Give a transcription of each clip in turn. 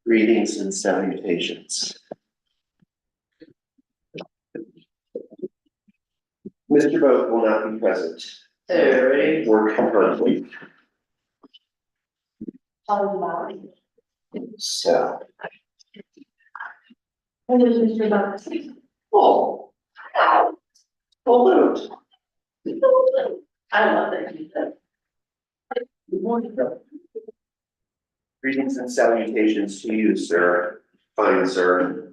Greetings and salutations. Mr. Boat will not be present. Alright. Work conflict. So. Oh. Hold I love that. Good morning. Greetings and salutations to you, sir. Fine, sir.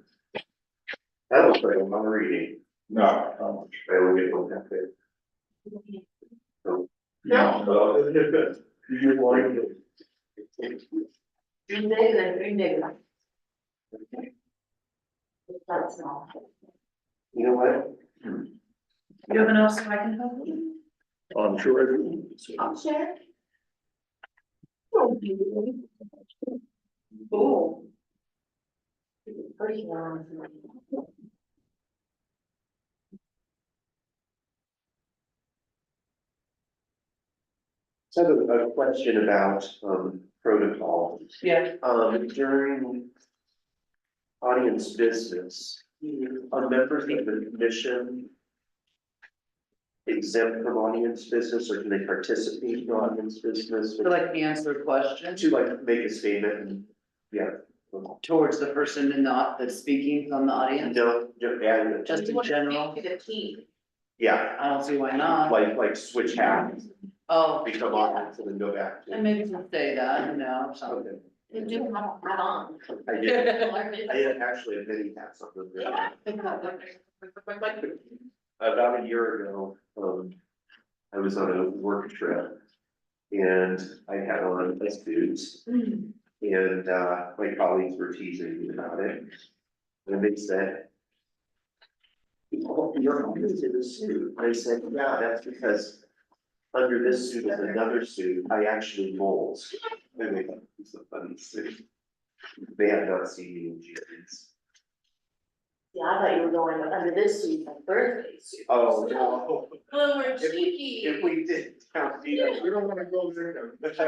That looks like a lot of reading. No, I will get one that bit. no, You want to. Green Day, then Green Day. That's small. You know what? You have enough so I can help you? I'm sure I do. I'll share. Cool. Pretty long. So I have a question about protocol. Yeah. During audience business, are members of the commission exempt from audience business, or can they participate in audience business? To like answer questions To like make a statement and, yeah. towards the person in that's speaking from the audience, Yeah, just in general, To the key. yeah, I don't see why not. like switch hats, Oh, become audience and then go back to. and maybe we can say that, you know, something. Okay, You do have a hat on. I did actually have many hats on them. About a year ago, I was on a work trip. And I had on my suits, and my colleagues were teasing me about it. And they said, "Oh, you're always in a suit." I said, "Yeah, that's because under this suit is another suit, I actually mold." And they thought it's a funny suit. They had not seen me in jeans. Yeah, I thought you were going under this suit, my birthday suit. Oh, no. Well, we're cheeky. If we did count the. we don't wanna go there. It's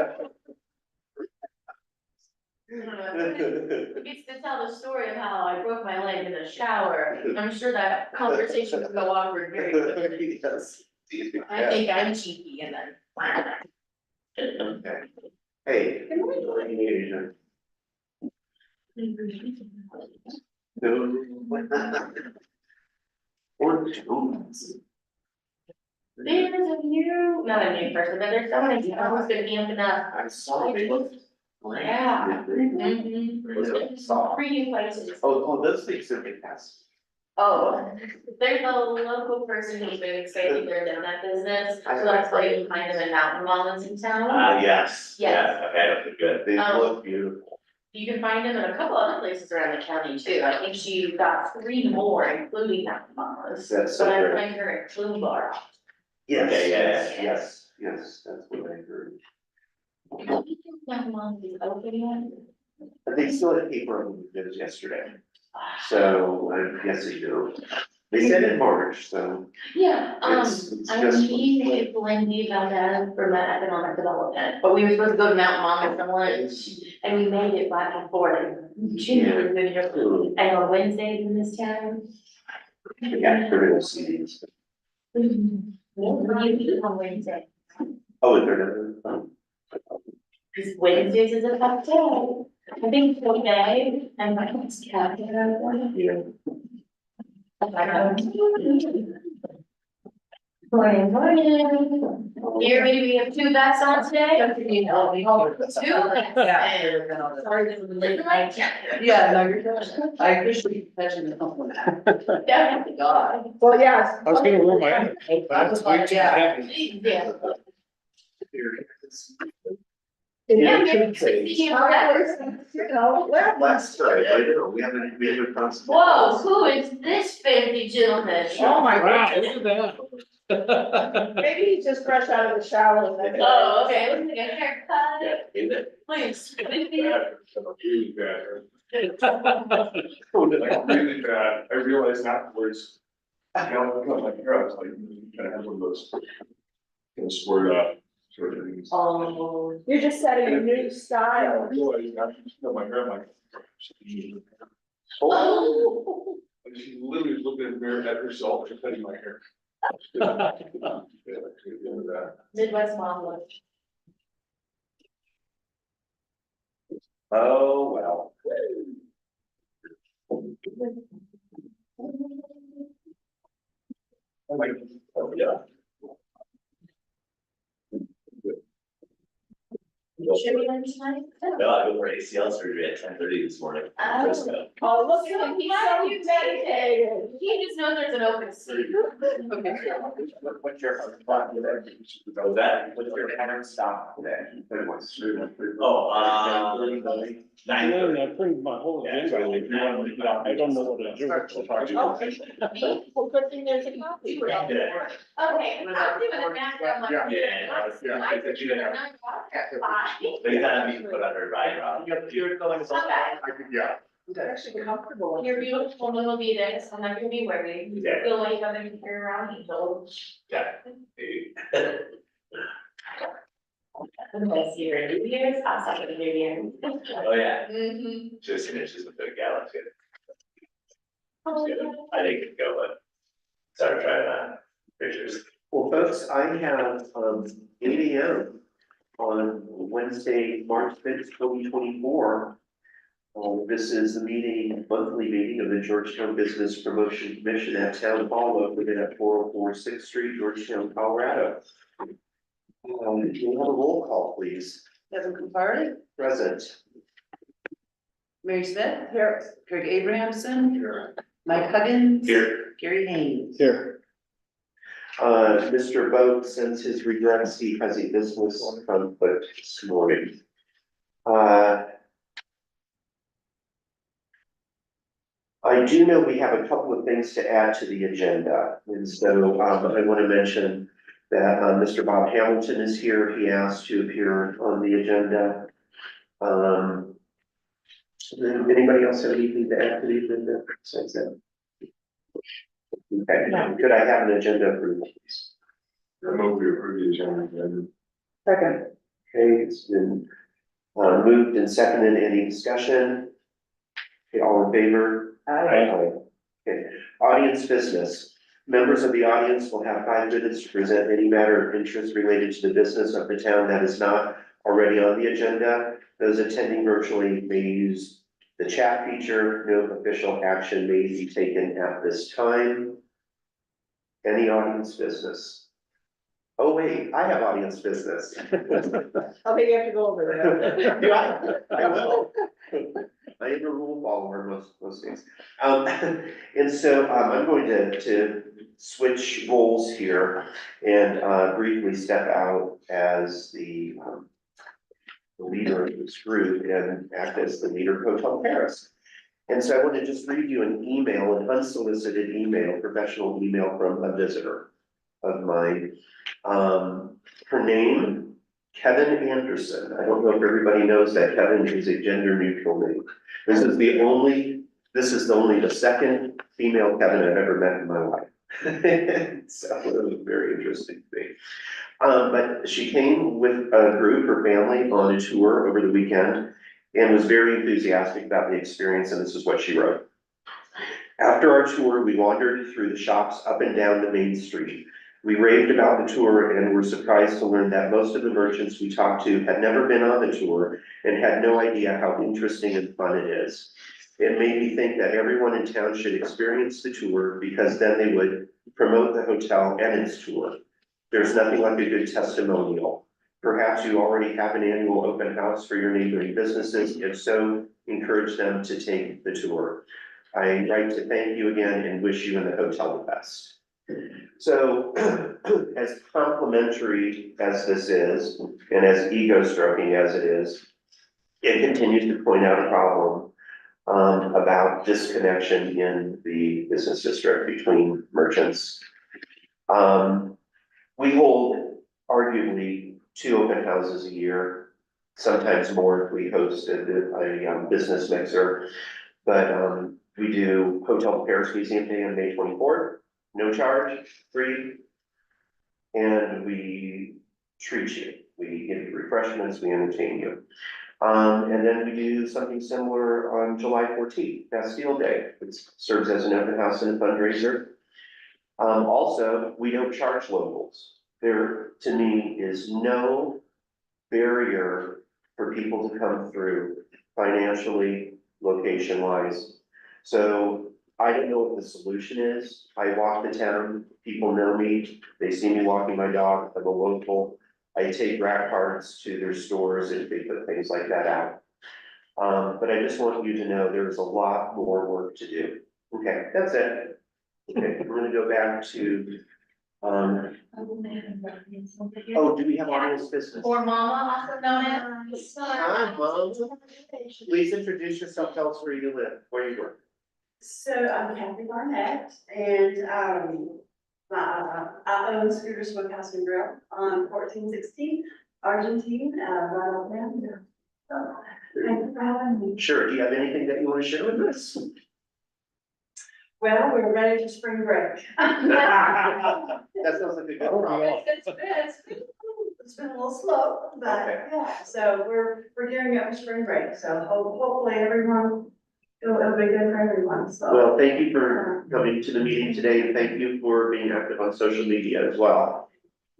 to tell the story of how I broke my leg in the shower. I'm sure that conversation would go awkward very quickly. Yes. I think I'm cheeky and then. Okay. Hey. Asian. Or tones. There's a new, not a new person, but there's someone who's gonna be amping up. I saw they looked. Yeah. Mhm. Pretty places. Oh, those things are fantastic. Oh, there's a local person who's been expanding their donut business, so that's why you find them in Mountain Mama's in town. Yes. Yes. Okay, good. They look beautiful. You can find them in a couple other places around the county too. I think she got 3 more, including Mountain Mama's. That's so But I great. find her at Plume Bar. Yes, Okay, yes, that's what I heard. Do you think Mountain Mama's is open yet? They still had paper on the news yesterday, so I'm guessing no. They said in March, so. Yeah, It's I'm just- meeting with Lindy Valdez from that economic development, but we were supposed to go to Mountain Mama for lunch, and we made it back and forth. Jimmy was in here, and on Wednesdays in this town. Yeah, for those CDs. What do you eat on Wednesday? Oh, they're not. Because Wednesdays is a tough day. I think it's okay, and my next cat. Morning, morning. Here, maybe we have 2 bets on today? You know, we hold 2. Yeah. Sorry, this was late night. Yeah, no, you're good. I appreciate you catching the compliment. Definitely, God. Well, yes. I was gonna roll my own, but it's way too Yeah. heavy. Yeah. Yeah, Yeah, maybe Tuesday. You know, well, Last time, I know, we haven't done some- Whoa, who is this fancy gentleman? oh my Wow, goodness, look at that. maybe he's just fresh out of the shower. and then- Oh, okay, looks like a haircut, Yeah, isn't it? please. Really bad. Oh, Like, really bad. I realized afterwards, I got my hair, I was like, kind of have one of those. Squirt up, sort of things. Oh. You're just setting a new I style. realized after I cut my hair, I'm like. Oh. And she literally looked in the mirror at herself, just cutting my hair. Yeah, that. Midwest mom look. Oh, well. I'm like, oh, yeah. Should we lunch tonight? No, I go for ACL surgery at 10:30 this morning. Oh. Frisco. Oh, look at him, he's so dedicated. He just knows there's an open seat. What's your spot today? Was that, What's your pattern stop today? oh, 9:30. 9:30. I printed my whole agenda, if you want to, I don't know what to do. Well, good thing there's a copy. Yeah. Okay, I'll do it back, I'm like. Yeah. Yeah. Yeah. I think you're gonna knock off at 5. They kind of be put under ride round. Okay. Yeah. It's actually comfortable. Your beautiful little be there, so I'm not gonna be worried. Yeah. You'll wake up and you're around angels. Yeah. I'm gonna see her in New Year's, I'll talk to New Year. Oh, yeah, Mm-hmm. just finishes with the galaxy. Oh, I didn't go, but started trying on pictures. Well, folks, I have, 8 AM on Wednesday, March 5th, 2024. This is the meeting, monthly meeting of the Georgetown Business Promotion Commission at Town Hall located at 404 6th Street, Georgetown, Colorado. Can we have a roll call, please? Kevin Kupari, Present. Mary Smith, Here, Craig Abrahamson, Mike Huggins. Here. Gary Haynes. Here. Mr. Boat sends his regrets, he has a business conflict this morning. I do know we have a couple of things to add to the agenda, and so, I want to mention that, Mr. Bob Hamilton is here, he asked to appear on the agenda. Anybody else have anything to add to the agenda besides that? Okay, No. could I have an agenda approval, please? I move we approve the agenda. second. Okay, it's been moved and seconded, any discussion? Okay, all in favor? Aye. Okay, audience business. Members of the audience will have 5 minutes to present any matter of interest related to the business of the town that is not already on the agenda. Those attending virtually may use the chat feature, no official action may be taken at this time. Any audience business? Oh, wait, I have audience business. Oh, maybe you have to go over there. Yeah, I will. I am a rule follower most days. And so, I'm going to switch roles here and, briefly step out as the leader of this group and act as the leader of Hotel Paris. And so I want to just read you an email, an unsolicited email, professional email from a visitor of mine. Her name, Kevin Anderson. I don't know if everybody knows that Kevin is a gender neutral name. This is only the second female Kevin I've ever met in my life. So it was very interesting to me. But she came with a group, her family, on a tour over the weekend and was very enthusiastic about the experience, and this is what she wrote. After our tour, we wandered through the shops up and down the main street. We raved about the tour and were surprised to learn that most of the merchants we talked to had never been on the tour and had no idea how interesting and fun it is. It made me think that everyone in town should experience the tour because then they would promote the hotel and its tour. There's nothing like a good testimonial. Perhaps you already have an annual open house for your neighboring businesses. If so, encourage them to take the tour. I write to thank you again and wish you and the hotel the best. So as complimentary as this is, and as ego stroking as it is, it continues to point out a problem about disconnection in the business district between merchants. We hold arguably 2 open houses a year, sometimes more if we host a business mixer. But we do Hotel Paris Museum Day on May 24th, no charge, free. And we treat you, we give you refreshments, we entertain you. And then we do something similar on July 14th, Bastille Day, it serves as an open house and a fundraiser. Also, we don't charge locals. There, to me, is no barrier for people to come through financially, location wise. So I don't know what the solution is. I walk the town, people know me, they see me walking my dog, I'm a local. I take rack cards to their stores if they put things like that out. But I just want you to know there's a lot more work to do. Okay, that's it. Okay, we're gonna go back to, oh, do we have audience business? Or Mama, also known as. Hi, Mom. Please introduce yourself, tell us where you live, where you work. So I'm Kathy Barnett, and I own Scooter Smokehouse and Grill on 1416 Argentine, right on down here. So, thank you for having me. Sure, do you have anything that you want to share with us? Well, we're ready for spring break. That sounds like a good problem. It's been a little slow, but Okay. yeah, so we're gearing up for spring break, so hopefully everyone, it'll be good for everyone, so. Well, thank you for coming to the meeting today, and thank you for being active on social media as well.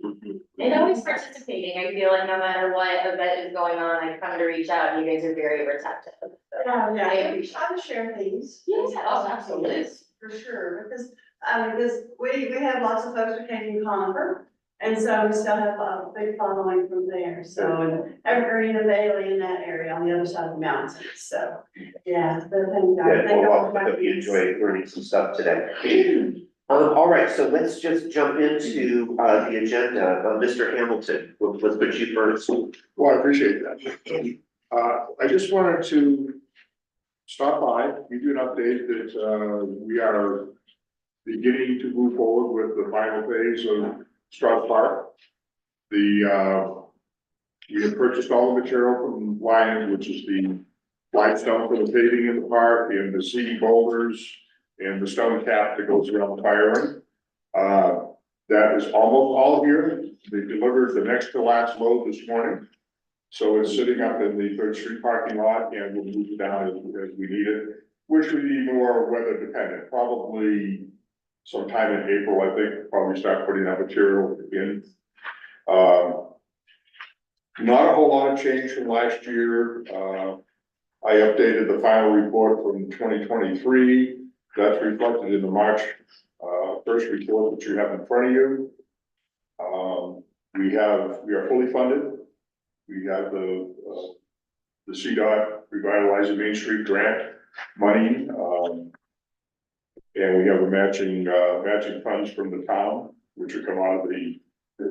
Mhm. And always participating, I feel like no matter what event is going on, I come to reach out, and you guys are very receptive. So, Yeah, I I appreciate try to share things. Yes, oh, absolutely. For sure, because, because we have lots of folks who came in Conifer, and so we still have a big following from there, so, and Evergreen and Bailey in that area on the other side of the mountains, so, yeah, but thank God. Good, Thank well, God I for hope you having us. enjoyed learning some stuff today. All right, so let's just jump into, the agenda. Mr. Hamilton, let's put you first. Well, I appreciate that. I just wanted to stop by, give you an update that, we are beginning to move forward with the final phase of Stroud Park. We have purchased all the material from Lion, which is the limestone for the paving in the park and the seed boulders and the stone cap that goes around the fire ring. That is almost all here. They delivered the next to last load this morning. So it's sitting up in the Third Street parking lot, and we'll move it down as we need it, which would be more weather dependent, probably sometime in April, I think, probably start putting that material in. Not a whole lot of change from last year. I updated the final report from 2023. That's reflected in the March first report that you have in front of you. We are fully funded. We have the CDOT Revitalizing Main Street grant money. And we have a matching funds from the town, which will come out of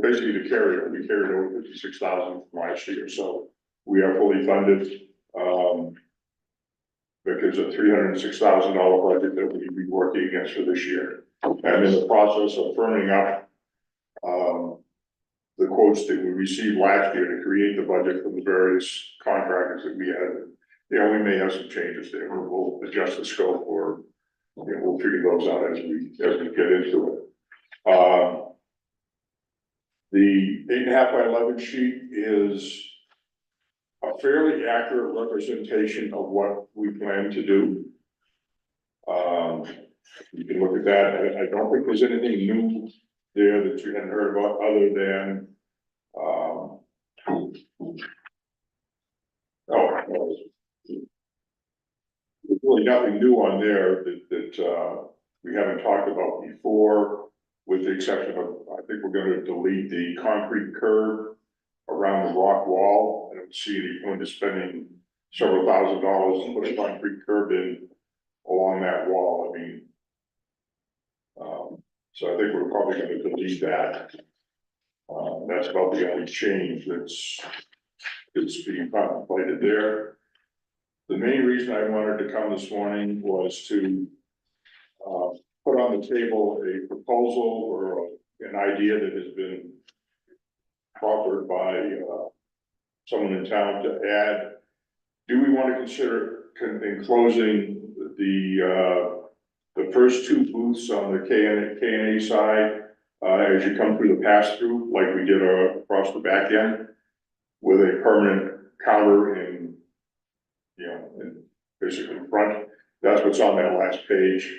basically the carrier. We carried over 56,000 from last year, so we are fully funded. Because of $306,000 budget that we'll be working against for this year. And in the process of firming up the quotes that we received last year to create the budget from the various contractors that we had. We may have some changes there. We'll adjust the scope, or we'll figure those out as we get into it. The 8.5 by 11 sheet is a fairly accurate representation of what we plan to do. You can look at that. I don't think there's anything new there that you hadn't heard about, other than there's really nothing new on there that we haven't talked about before, with the exception of, I think we're going to delete the concrete curb around the rock wall. I don't see any point of spending several $1,000s to put a concrete curb in along that wall. I mean, So I think we're probably gonna delete that. That's about the only change that's being contemplated there. The main reason I wanted to come this morning was to put on the table a proposal or an idea that has been proffered by someone in town to add. Do we want to consider enclosing the first two booths on the K and A side as you come through the pass-through, like we did across the back end, with a permanent counter in, you know, in basically front? That's what's on that last page.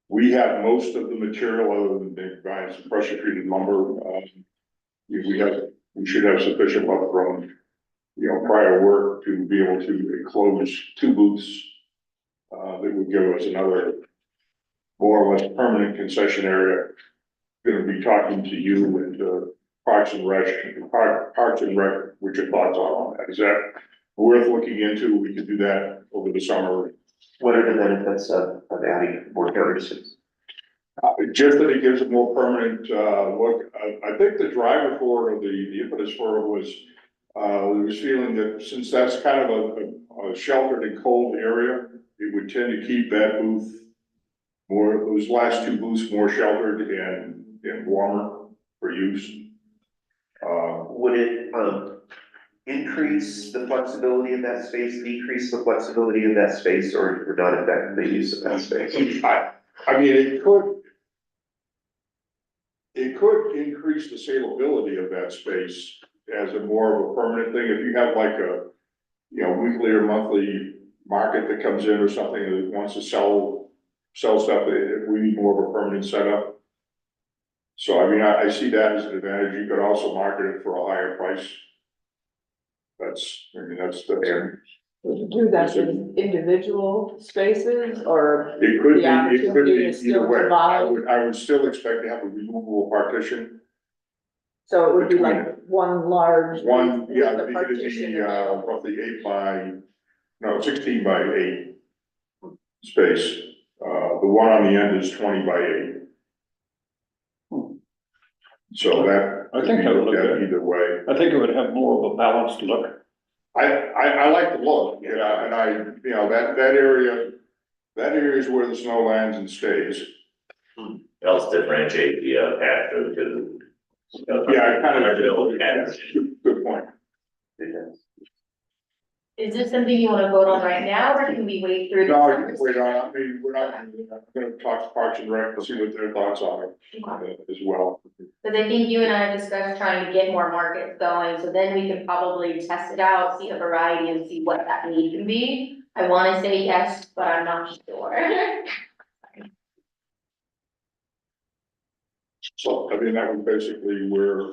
We have most of the material other than the buying some pressure treated lumber. We should have sufficient buffer from, you know, prior work to be able to enclose two booths. That would give us another more or less permanent concession area. Gonna be talking to you and Parks and Rec, what your thoughts are on that? Is that worth looking into? We could do that over the summer. What are the benefits of adding more counters? Just that it gives a more permanent look. I think the driver for it, or the impetus for it was, was feeling that since that's kind of a sheltered and cold area, it would tend to keep that booth more, those last two booths more sheltered and warmer for use. Would it increase the flexibility of that space, decrease the flexibility of that space, or not affect the use of that space? I mean, it could increase the saleability of that space as a more of a permanent thing. If you have like a, you know, weekly or monthly market that comes in or something that wants to sell stuff, we need more of a permanent setup. So I mean, I see that as an advantage. You could also market it for a higher price. That's fair. Would you do that in individual spaces or? It could The be, opportunity to either still way. divide. I would still expect to have a removable partition. So it would be Between like one large. One, with yeah, the it'd partition be, available. roughly 16 by 8 space. The one on the end is 20 by 8. So that. I think that would look good. Either way. I think it would have more of a balanced look. I like the look, you know, and you know, that area is where the snow lands and stays. Else differentiate the pasture because. Yeah, I kind of. Yeah. Good point. Is this something you wanna vote on right now, or can we wait through? the No, summer? you can wait on, I mean, we're not, I'm gonna talk to Parks and Rec and see what their thoughts are as well. Cause I think you and I have discussed trying to get more markets going, so then we can probably test it out, see a variety and see what that need can be. I wanna say yes, but I'm not sure. So, I mean, that was basically where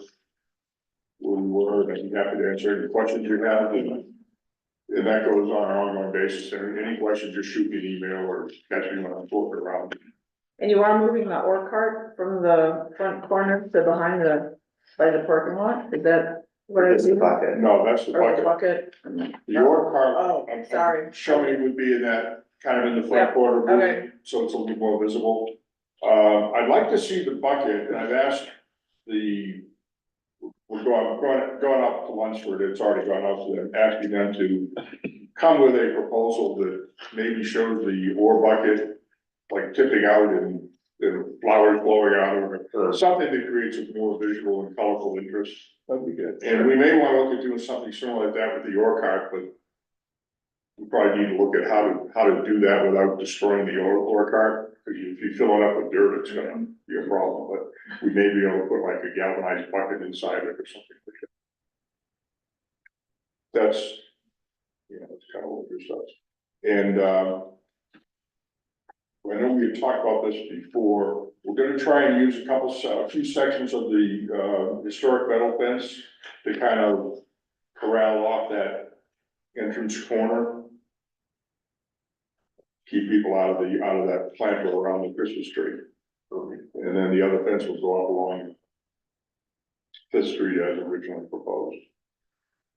we were, and I'm happy to answer any questions you have, and that goes on an ongoing basis, and any questions, just shoot me an email or catch me when I'm floating around. And you are moving the ore cart from the front corner to behind by the parking lot? Is that where it's? It's the bucket. No, that's the Or the bucket. bucket? Your car. Oh, sorry. Showing would be in that, kind of in the Yeah, front quarter, okay. so it's a little more visible. I'd like to see the bucket, and I've asked we're going up to Lunsford, it's already gone up to them, asking them to come with a proposal that maybe shows the ore bucket, like tipping out and flowers blowing out, or something that creates a more visual and colorful interest. That'd be good. And we may want to look at doing something similar like that with the ore cart, but we probably need to look at how to do that without destroying the ore cart, because if you fill it up with dirt, it's gonna be a problem, but we may be able to put like a galvanized bucket inside it or something like that. That's, you know, it's kind of what this does. And, I know we had talked about this before, we're gonna try and use a few sections of the, historic metal fence to kind of corral off that entrance corner. Keep people out of that planter around the Christmas tree. And then the other fence will go up along Fifth Street as originally proposed.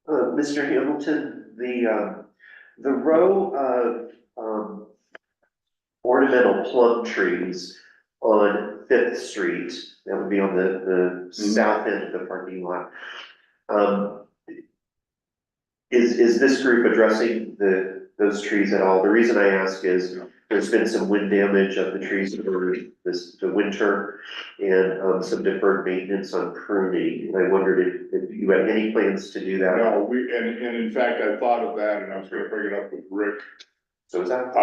Mr. Hamilton, the row of ornamental plum trees on Fifth Street, that would be on the south end of the parking lot. Is this group addressing those trees at all? The reason I ask is there's been some wind damage of the trees over the winter and some deferred maintenance on pruning. And I wondered if you had any plans to do that. No, and in fact, I thought of that and I was gonna bring it up with Rick, So is that?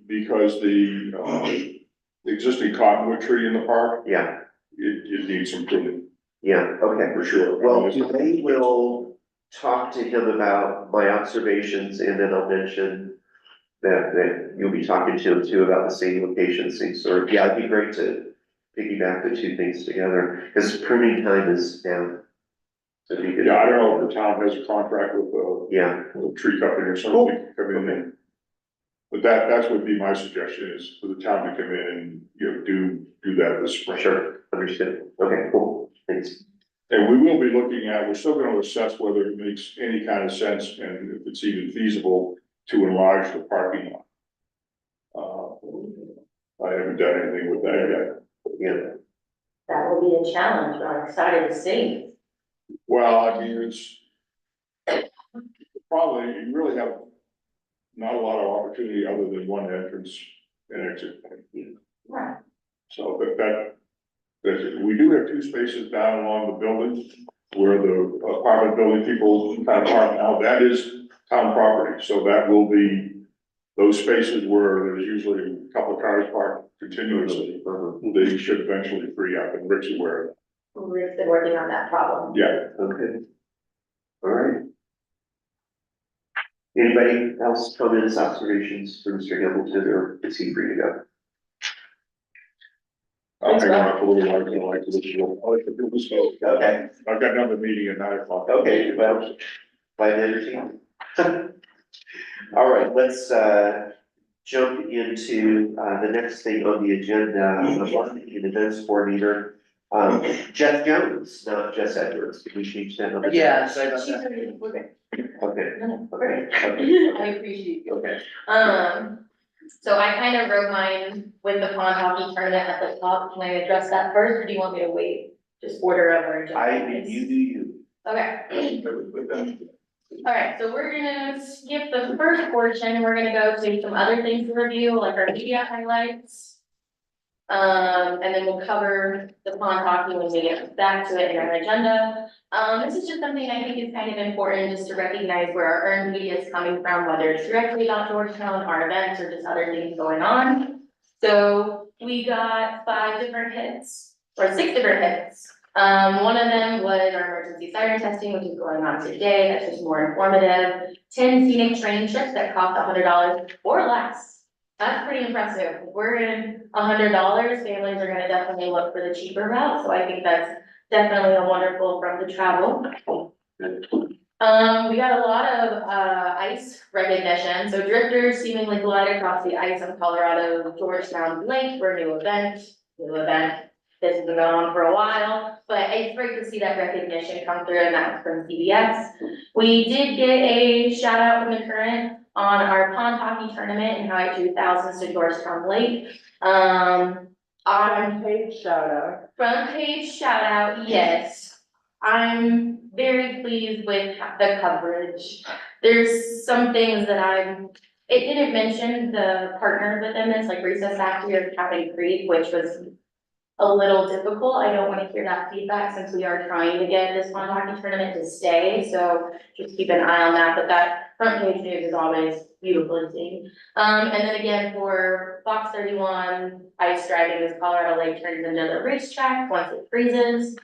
because the existing cottonwood tree in the park, Yeah, it needs some pruning, yeah, okay. for sure. Well, I will talk to him about my observations and then I'll mention that you'll be talking to him too about the same location, same sort of, yeah, it'd be great to piggyback the two things together, because pruning time is down. So if you could. Yeah, I don't know if the town has a contract with Yeah, a tree company or something, to come in and. But that's would be my suggestion, is for the town to come in and, do that this spring. sure, understood. Okay, cool, thanks. And we will be looking at, we're still gonna assess whether it makes any kind of sense and if it's even feasible to enlarge the parking lot. I haven't done anything with that yet. Yeah, That will be a challenge, I'm excited to see. Well, I mean, it's probably, you really have not a lot of opportunity other than one entrance and exit. Right. So we do have two spaces down along the building where the apartment building people kind of park now. That is town property, so that will be those spaces where there's usually a couple of cars parked continuously. They should eventually free up, and Rick's aware of Rick's been working on that problem. that. Yeah. okay. All right. Anybody else comments, observations for Mr. Hamilton, or is he free to go? I'll hang on a little while, I like to do this. Okay. I've got another meeting at 9 o'clock. Okay, well, by the entertainment. All right, let's jump into the next thing on the agenda, the marketing and events coordinator. Jeff Jones, not Jess Edwards. Did we change that? on the- Yeah, sorry about She's that. already, we're good. Okay, No, we're good. Okay. I appreciate you. okay. So I kind of wrote mine with the pond hockey tournament at the top. Can I address that first, or do you want me to wait? Just order of our agenda. You do you. Okay. Alright, so we're gonna skip the first portion, we're gonna go to some other things to review, like our media highlights. And then we'll cover the pond hockey when we get back to it in our agenda. This is just something I think is kind of important, just to recognize where our earned media is coming from, whether it's directly about Georgetown, our events, or just other things going on. So we got 5 different hits, or 6 different hits. One of them was our emergency siren testing, which is going on today, that's just more informative. 10 scenic train trips that cost $100 or less. That's pretty impressive. If we're in $100, families are gonna definitely look for the cheaper route, so I think that's definitely a wonderful from the travel. We got a lot of, ice recognition, so drifters seemingly glide across the ice on Colorado Georgetown Lake for a new event. This has been going on for a while, but it's great to see that recognition come through, and that was from CBS. We did get a shout out from the Current on our pond hockey tournament and how I drew thousands to Georgetown Lake. On Page shout out. front page shout out, yes. I'm very pleased with the coverage. There's some things that it didn't mention the partners within this, like Recess Factory or Cabin Creek, which was a little difficult. I don't wanna hear that feedback since we are trying to get this pond hockey tournament to stay, so just keep an eye on that, but that front page news is always beautiful to see. And then again, for Fox 31, ice driving as Colorado Lake turns into the racetrack once it freezes.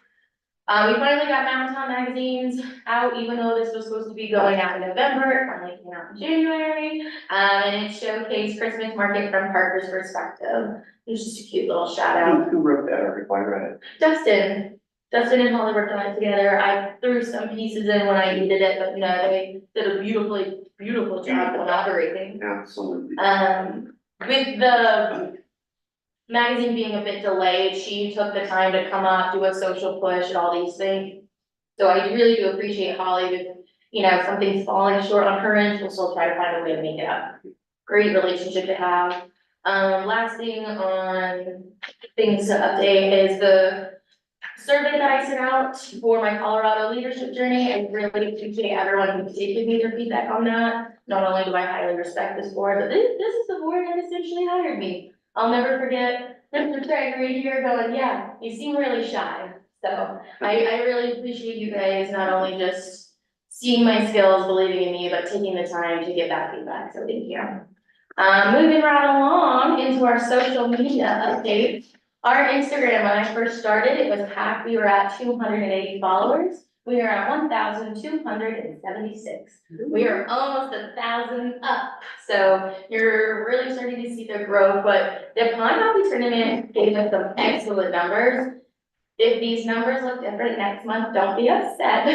We finally got Mountain Town magazines out, even though this was supposed to be going out in November, it finally came out in January. And it showcased Christmas market from Parker's perspective. It was just a cute little shout out. Who wrote that article? I read it. Dustin and Holly worked on it together. I threw some pieces in when I needed it, but no, they did a beautiful job collaborating. Absolutely. With the magazine being a bit delayed, she took the time to come up, do a social push and all these things. So I really do appreciate Holly with, something's falling short on her end, we'll still try to find a way to make it up. Great relationship to have. Last thing on things to update is the survey that I sent out for my Colorado leadership journey. I really appreciate everyone who did give me their feedback on that. Not only do I highly respect this board, but this is the board that essentially hired me. I'll never forget Mr. Craig right here going, yeah, you seem really shy. So I really appreciate you guys not only just seeing my skills, believing in me, but taking the time to give that feedback. So thank you. Moving right along into our social media updates. Our Instagram, when I first started, it was packed. We were at 280 followers. We are at 1,276. We are almost 1,000 up. So you're really starting to see the growth, but the Pond Hockey Tournament gave us some excellent numbers. If these numbers look different next month, don't be upset.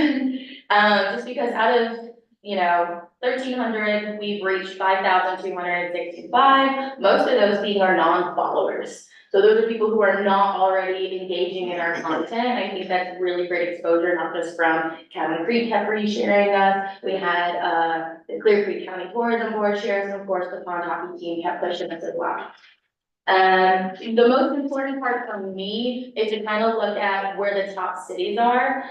Just because out of, 1,300, we've reached 5,265, most of those being our non-followers. So those are people who are not already engaging in our content. I think that's really great exposure, not just from Cabin Creek kept resharing us. We had, the Clear Creek County Tourism Board shares, and of course, the Pond Hockey team kept pushing us as well. The most important part for me is to kind of look at where the top cities are.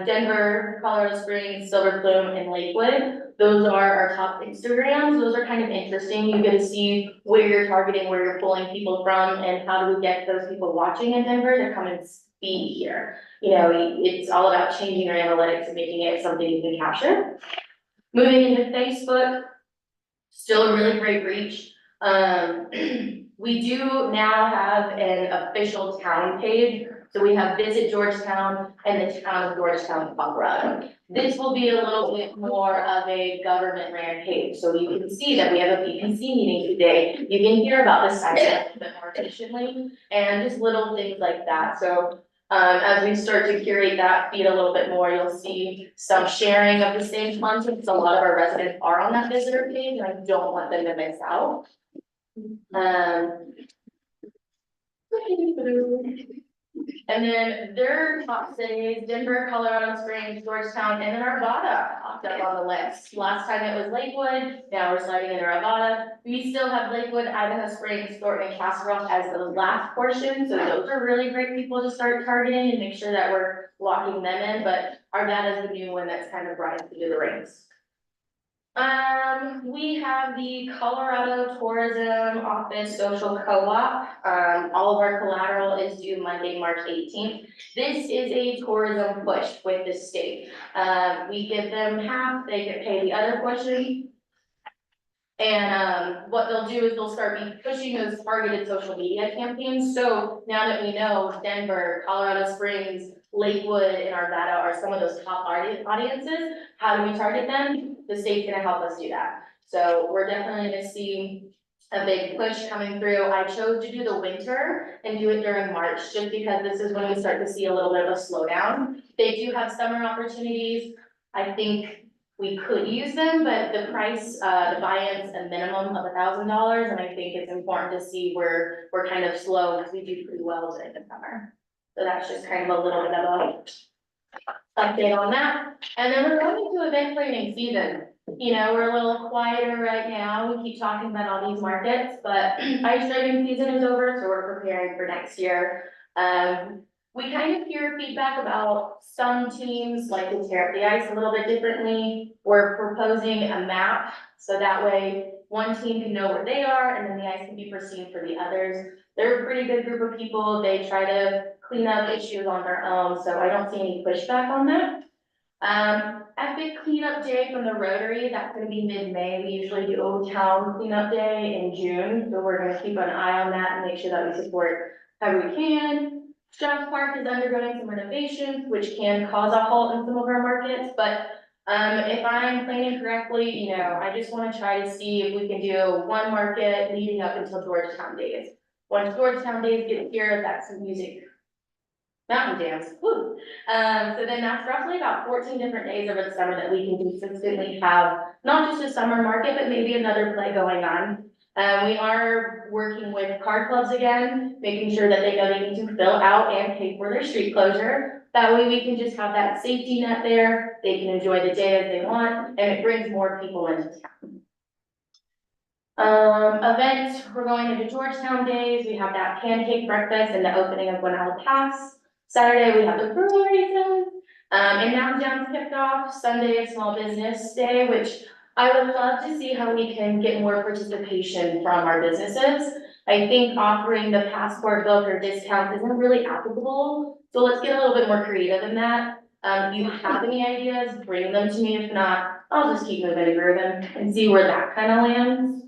Denver, Colorado Springs, Silver Plume, and Lakewood. Those are our top Instagrams. Those are kind of interesting. You get to see where you're targeting, where you're pulling people from, and how do we get those people watching in Denver to come and be here. It's all about changing your analytics and making it something you can capture. Moving into Facebook, still a really great reach. We do now have an official town page. So we have Visit Georgetown and the Town of Georgetown, Colorado. This will be a little bit more of a government ran page. So you can see that we have a PPC meeting today. You can hear about this site a little bit more efficiently and just little things like that. So as we start to curate that feed a little bit more, you'll see some sharing of the same content. So a lot of our residents are on that visitor page, and I don't want them to miss out. And then their top cities, Denver, Colorado Springs, Georgetown, and then Arvada popped up on the list. Last time it was Lakewood, now we're sliding into Arvada. We still have Lakewood, Idaho Springs, Thornton, and Castle Rock as the last portion, so those are really great people to start targeting and make sure that we're locking them in, but Arvada is the new one that's kind of rising through the ranks. We have the Colorado Tourism Office Social Co-op. All of our collateral is due Monday, March 18th. This is a tourism push with the state. We give them half, they get paid the other portion. And, what they'll do is they'll start pushing those targeted social media campaigns. So now that we know Denver, Colorado Springs, Lakewood, and Arvada are some of those top audiences, how do we target them? The state's gonna help us do that. So we're definitely gonna see a big push coming through. I chose to do the winter and do it during March, just because this is when we start to see a little bit of a slowdown. They do have summer opportunities. I think we could use them, but the price, the buy-in's a minimum of $1,000, and I think it's important to see where we're kind of slow, because we do pretty well during the summer. So that's just kind of a little bit of a update on that. And then we're going into event planning season. We're a little quieter right now. We keep talking about all these markets, but ice driving season is over, so we're preparing for next year. We kind of hear feedback about some teams like to tear up the ice a little bit differently. We're proposing a map, so that way one team can know where they are, and then the ice can be perceived for the others. They're a pretty good group of people. They try to clean up issues on their own, so I don't see any pushback on that. Epic cleanup day from the Rotary, that's gonna be mid-May. We usually do Old Town cleanup day in June, so we're gonna keep an eye on that and make sure that we support however we can. Strauss Park is undergoing some renovations, which can cause a halt in some of our markets, but if I'm planning correctly, I just wanna try to see if we can do one market leading up until Georgetown days. Once Georgetown days get here, that's some music. Mountain dance, woo. So then that's roughly about 14 different days over the summer that we can consistently have, not just a summer market, but maybe another play going on. We are working with card clubs again, making sure that they know they need to fill out and pay for their street closure. That way we can just have that safety net there, they can enjoy the day as they want, and it brings more people into town. Events, we're going into Georgetown Days, we have that pancake breakfast and the opening of Gwinnett Pass. Saturday, we have the brewery zone, and Mountain Town's kicked off, Sunday is Small Business Day, which I would love to see how we can get more participation from our businesses. I think offering the passport book or discounts isn't really applicable, so let's get a little bit more creative in that. If you have any ideas, bring them to me, if not, I'll just keep moving and grooving and see where that kind of lands.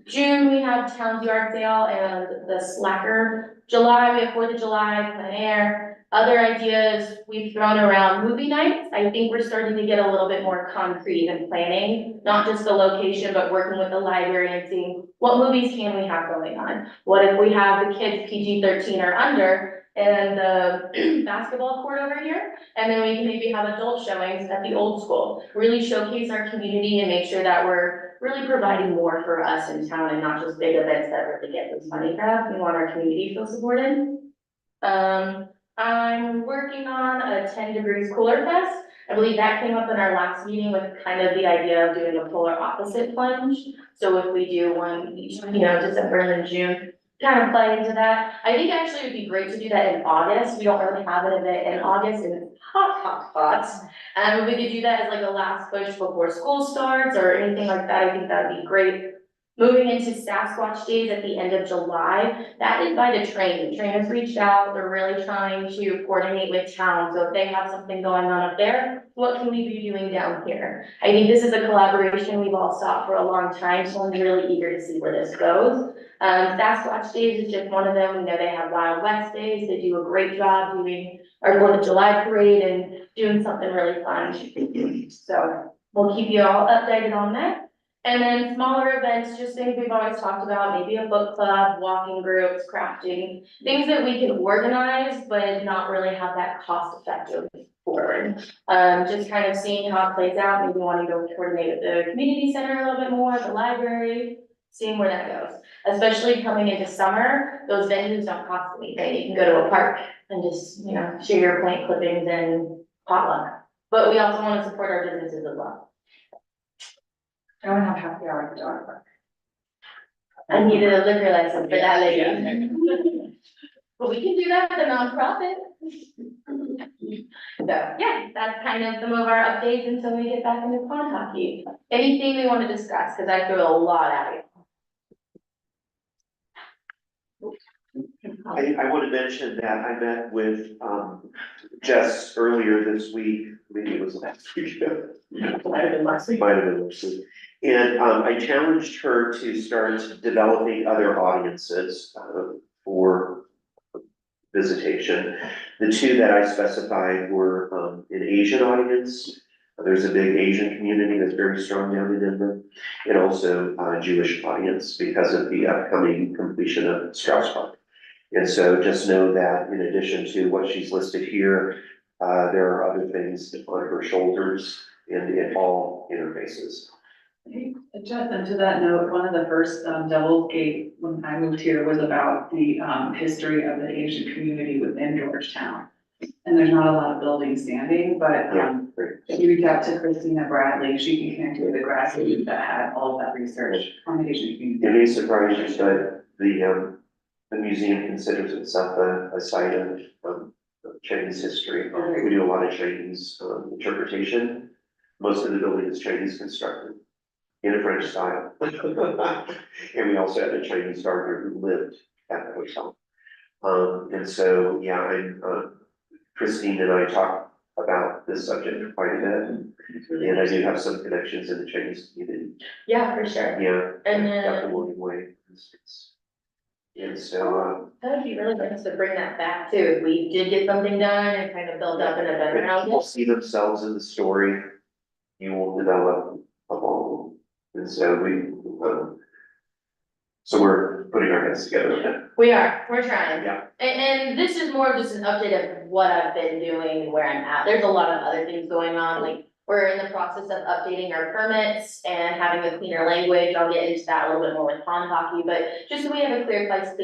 June, we have Town's Yard Sale and the Slacker. July, we have 4th of July, plein air. Other ideas we've thrown around movie nights. I think we're starting to get a little bit more concrete in planning, not just the location, but working with the library and seeing what movies can we have going on? What if we have the kids PG-13 or under and the basketball court over here? And then we can maybe have adult showings at the old school. Really showcase our community and make sure that we're really providing more for us in town and not just big events that really get this money grab. We want our community to feel supported. I'm working on a 10 degrees cooler fest. I believe that came up in our last meeting with kind of the idea of doing a polar opposite plunge. So if we do one each, December and then June, kind of play into that. I think actually it'd be great to do that in August. We don't really have an event in August and it's hot. We could do that as like a last push before school starts or anything like that. I think that would be great. Moving into Sasquatch Days at the end of July, that is by the train. The train has reached out. They're really trying to coordinate with town. So if they have something going on up there, what can we be doing down here? I think this is a collaboration we've all sought for a long time, so I'm really eager to see where this goes. Sasquatch Days is just one of them. We know they have Wild West Days. They do a great job doing our 4th of July parade and doing something really fun. So we'll keep you all updated on that. And then smaller events, just things we've always talked about, maybe a book club, walking groups, crafting, things that we can organize, but not really have that cost effective forward. Just kind of seeing how it plays out, maybe wanting to coordinate with the community center a little bit more, the library, seeing where that goes. Especially coming into summer, those venues don't cost anything. You can go to a park and just, share your plant clippings and potluck. But we also want to support our businesses as well. I don't have happy hour at the dog park. I needed a liquor license for that lady. But we can do that with a nonprofit. So, yeah, that's kind of some of our updates until we get back into pond hockey. Anything we want to discuss, because I threw a lot at you. I want to mention that I met with, Jess earlier this week, maybe it was last week. Might have been last week. Might have been last week. And, I challenged her to start developing other audiences, for visitation. The two that I specified were, an Asian audience. There's a big Asian community that's very strong down in Denver, and also a Jewish audience because of the upcoming completion of Strauss Park. And so just know that in addition to what she's listed here, there are other things on her shoulders and in all interfaces. Just and to that note, one of the first Devil's Gate when I moved here was about the history of the Asian community within Georgetown. And there's not a lot of buildings standing, but if you reach out to Christina Bradley, she can connect you with the grassroots that had all of that research on the Asian community. It may surprise you, but the museum considers itself a site of Chinese history. We do a lot of Chinese interpretation. Most of the building is Chinese constructed in a French style. And we also had a Chinese gardener who lived at the hotel. And so, yeah, Christine and I talk about this subject quite a bit. And I do have some connections in the Chinese community. Yeah, for sure. Yeah. And then- Dr. William Way, for instance. And so, That would be really nice to bring that back too. If we did get something done and kind of build up an event when around people it. see themselves in the story, you will develop a bond. And so so we're putting our heads together with that. We're trying. Yeah. And this is more of just an update of what I've been doing and where I'm at. There's a lot of other things going on, like We're in the process of updating our permits and having a cleaner language. I'll get into that a little bit more with pond hockey, but just so we have a clear, a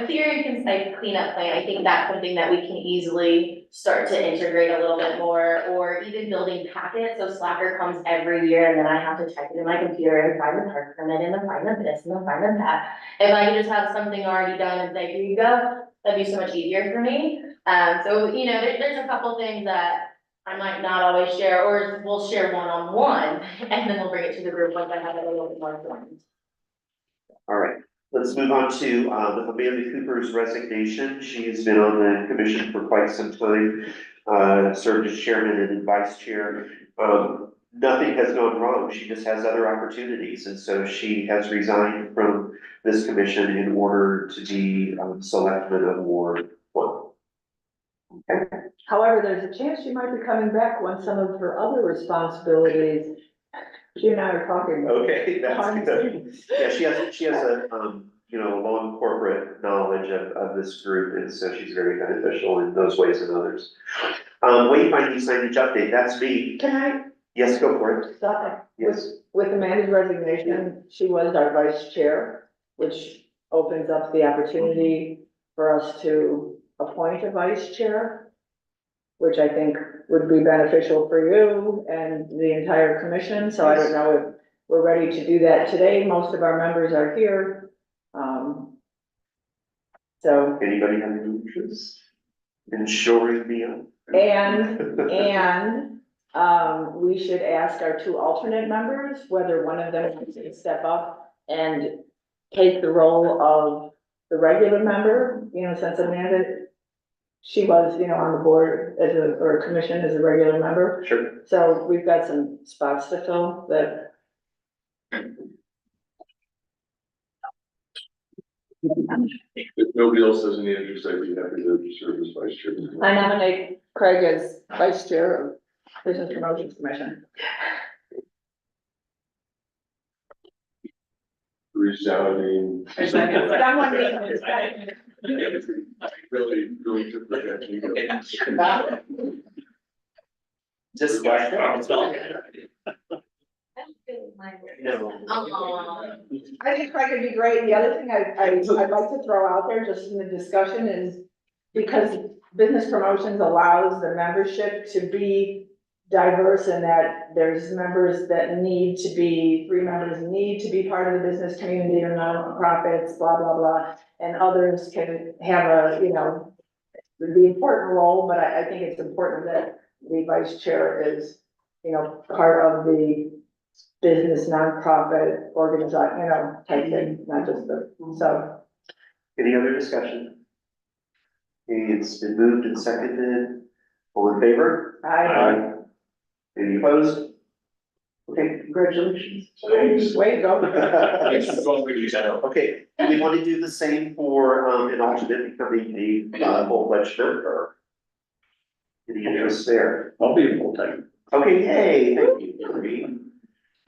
clear and concise cleanup plan. I think that's something that we can easily start to integrate a little bit more, or even building packets. So Slacker comes every year and then I have to type it in my computer and find the park permit and then find the this and then find the that. If I could just have something already done and say, here you go, that'd be so much easier for me. So, you know, there's a couple things that I might not always share, or we'll share one-on-one, and then we'll bring it to the group once I have it a little bit more formed. All right, let's move on to Amanda Cooper's resignation. She has been on the commission for quite some time, served as chairman and then vice chair. Nothing has gone wrong, she just has other opportunities, and so she has resigned from this commission in order to be selectman of Ward 1. Okay. However, there's a chance she might be coming back when some of her other responsibilities, she and I are talking. Okay, that's behind the good. scenes. Yeah, she has a, you know, long corporate knowledge of this group, and so she's very beneficial in those ways and others. Wayfinding signage update, that's me. Can I Yes, go for it. stop? Yes. With Amanda's resignation, she was our vice chair, which opens up the opportunity for us to appoint a vice chair, which I think would be beneficial for you and the entire commission. So I don't know if we're ready to do that today. Most of our members are here. So, Anybody have any interest in shoring me up? and we should ask our two alternate members whether one of them wants to step up and take the role of the regular member, you know, since Amanda, she was, you know, on the board as a, or commission as a regular member. Sure. So we've got some spots to fill that. If nobody else has any interest, I'd be happy to serve as vice chair. I nominate Craig as vice chair of Business Promotions Commission. Resounding. Someone needs to second. Really took that. Just no. I think Craig would be great. The other thing I'd like to throw out there just in the discussion is because business promotions allows the membership to be diverse in that there's members that need to be, 3 members need to be part of the business community or nonprofits, blah, blah, blah. And others can have a, you know, the important role, but I think it's important that the vice chair is, you know, part of the business nonprofit organization, you know, type thing, not just the, so. Any other discussion? It's been moved and seconded. All in favor? I, Any opposed? Okay, congratulations. way to go. Okay, do we want to do the same for an alternate becoming a full-fledged member? Any interest there? I'll be a full time. Okay, yay, thank you, Gary.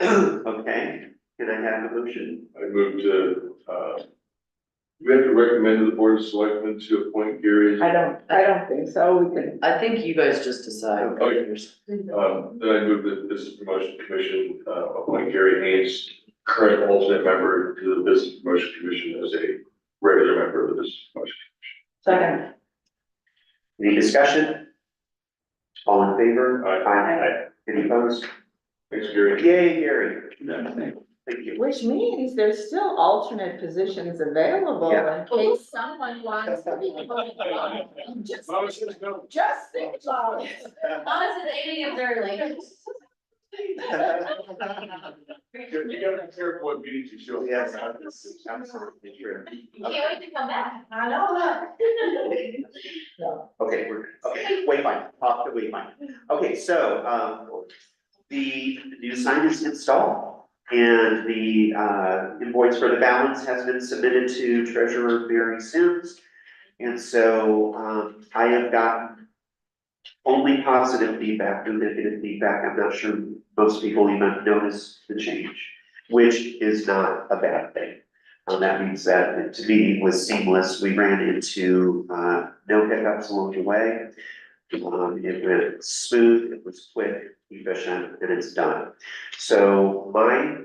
Okay, can I have a motion? I move to, we have to recommend to the board of selectmen to appoint Gary as. I don't think so, we can, I think you guys just decide. Oh, yeah. Then I move that the Business Promotion Commission, appoint Gary Haynes, current alternate member to the Business Promotion Commission as a regular member of the Business Promotion. second, Any discussion? All in favor? Aye. Any opposed? Thanks, Gary. Yay, Gary. Thank you. which means there's still alternate positions available Yeah. in case someone wants to be. Just think about it. Honestly, the 8 a.m. early. You gotta be careful what meetings you show. Yes, absolutely true. You can't wait to come back. I know that. Okay, okay, Wayfind, off to Wayfind. Okay, so, the new sign is installed and the, invoice for the balance has been submitted to Treasurer Mary Sims. And so, I have gotten only positive feedback, no negative feedback. I'm not sure most people even notice the change, which is not a bad thing. That means that to me was seamless. We ran into, no hiccups along the way. It went smooth, it was quick, efficient, and it's done. So my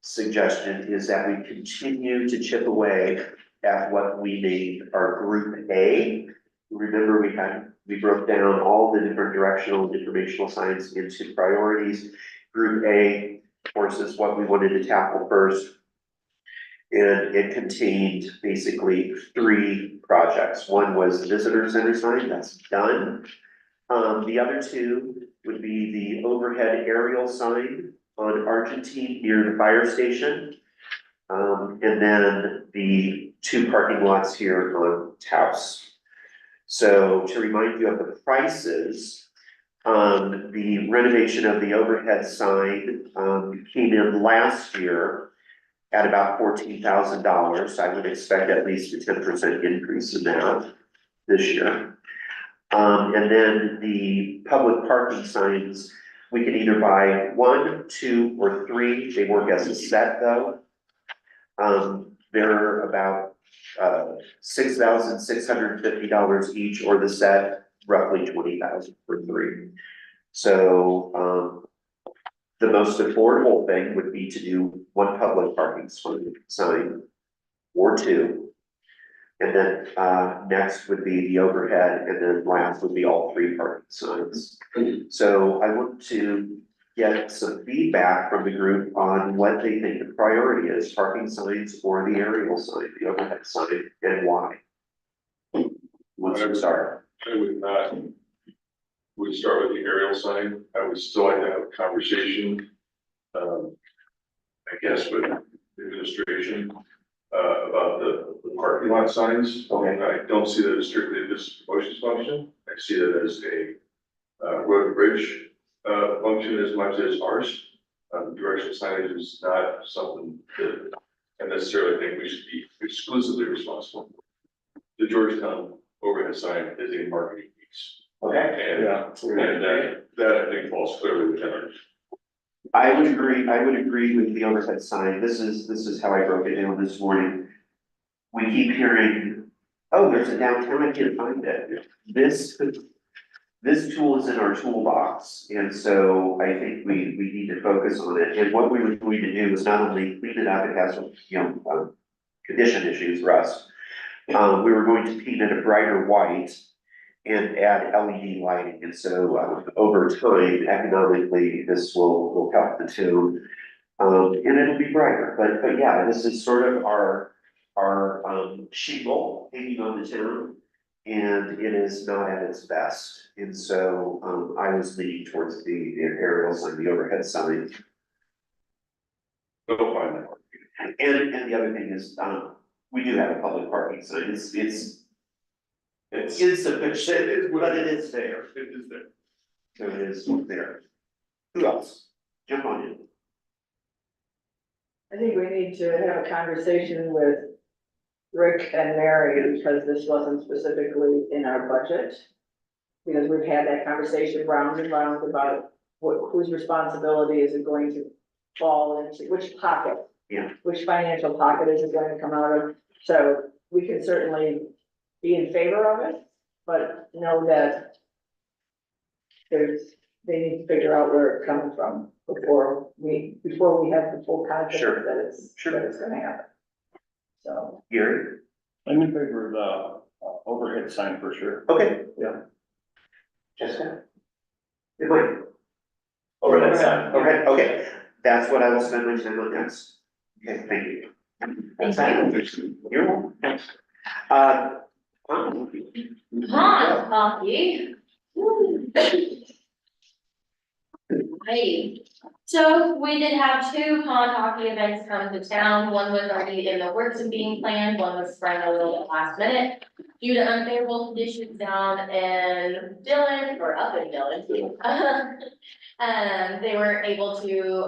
suggestion is that we continue to chip away at what we named our Group A. Remember, we broke down all the different directional and informational signs into priorities. Group A, of course, is what we wanted to tackle first. And it contained basically 3 projects. One was the visitor center sign, that's done. The other 2 would be the overhead aerial sign on Argentine near the fire station. And then the 2 parking lots here on Taos. So to remind you of the prices, the renovation of the overhead sign, came in last year at about $14,000. I would expect at least a 10% increase in that this year. And then the public parking signs, we can either buy 1, 2, or 3. They work as a set though. They're about $6,650 each, or the set roughly $20,000 for 3. So the most affordable thing would be to do 1 public parking sign or 2. And then next would be the overhead, and then last would be all 3 parking signs. So I want to get some feedback from the group on what they think the priority is, parking signs or the aerial sign, the overhead sign, and why. Once we start. I would start with the aerial sign. I would still like to have a conversation, I guess, with the administration, about the parking lot signs. Okay. I don't see that as strictly a business promotions function. I see that as a road and bridge function as much as ours. Directional signage is not something that I necessarily think we should be exclusively responsible for. The Georgetown overhead sign is a marketing piece. Okay. And that I think falls clearly within ours. I would agree with the overhead sign. This is how I broke it down this morning. We keep hearing, oh, there's a downtown, I can't find it. This tool is in our toolbox, and so I think we need to focus on it. And what we were going to do is not only clean it up, it has some, condition issues, rust. We were going to paint it a brighter white and add LED lighting, and so over time, economically, this will help the tune. And it'll be brighter, but yeah, this is sort of our shingle hanging on the town. And it is not at its best, and so I was leaning towards the aerial sign, the overhead sign. Don't find that. And the other thing is, we do have a public parking sign, it's insufficient, but it is there. It is there. So it is there. Who else? Jump on in. I think we need to have a conversation with Rick and Mary, because this wasn't specifically in our budget. Because we've had that conversation round and round about whose responsibility is it going to fall into, which pocket? Yeah. Which financial pocket is it going to come out of? So we can certainly be in favor of it, but know that they need to figure out where it's coming from before we have the full confidence Sure. that it's gonna happen. So. Gary? I'm in favor of the overhead sign for sure. Okay. Yeah. Jessica? Wait, Overhead sign. okay, that's what I will spend my time on next. Okay, thank you. Thank you. You're welcome. Hot coffee. Hey, so we did have 2 pond hockey events come to town. One was already in the works of being planned, one was sprung a little bit last minute. Due to unfavorable conditions down in Dillon, or up in Dillon. They weren't able to